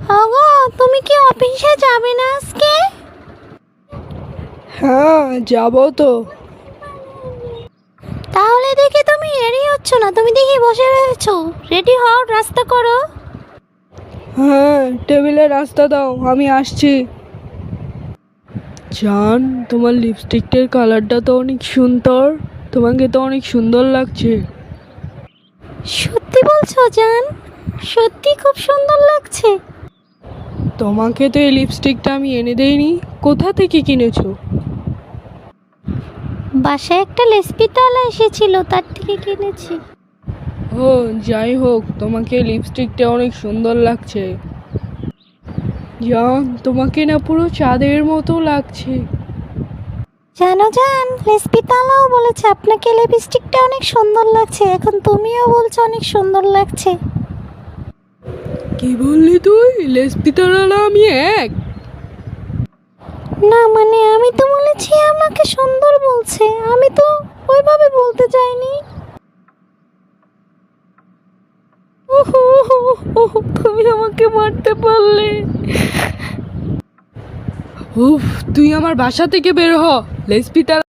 ওগো, তুমি কি অফিসে যাবে না আজকে? হ্যাঁ, যাবো তো। তাহলে দেখি তুমি রেডি হচ্ছ না, তুমি দেখি বসে রয়েছো। রেডি হও, রাস্তা করো। হ্যাঁ, টেবিলে রাস্তা দাও, আমি আসছি। জান, তোমার লিপস্টিকটার কালারটা তো অনেক সুন্দর, তোমাকে তো অনেক সুন্দর লাগছে। সত্যি বলছো জান? সত্যি খুব সুন্দর লাগছে। তোমাকে তো এই লিপস্টিকটা আমি এনে দেইনি, কোথা থেকে কিনেছো? বাসায় একটা লেসপিটালা এসেছিল, তার থেকে কিনেছি। ও, যাই হোক, তোমাকে লিপস্টিকটা অনেক সুন্দর লাগছে। জান, তোমাকে না পুরো চাঁদের মতো লাগছে। জানো জান, লেসপিতালাও বলেছে আপনাকে লিপস্টিকটা অনেক সুন্দর লাগছে। এখন তুমিও বলছো অনেক সুন্দর লাগছে। কি বললি তুই? লেসপিতারালা আমি এক? না মানে আমি তো বলেছি আমাকে সুন্দর বলছে, আমি তো ওইভাবে বলতে চাইনি। ওহো, তুমি আমাকে মারতে পারলে। উফ, তুই আমার বাসা থেকে বের হ, লেসপিতারা।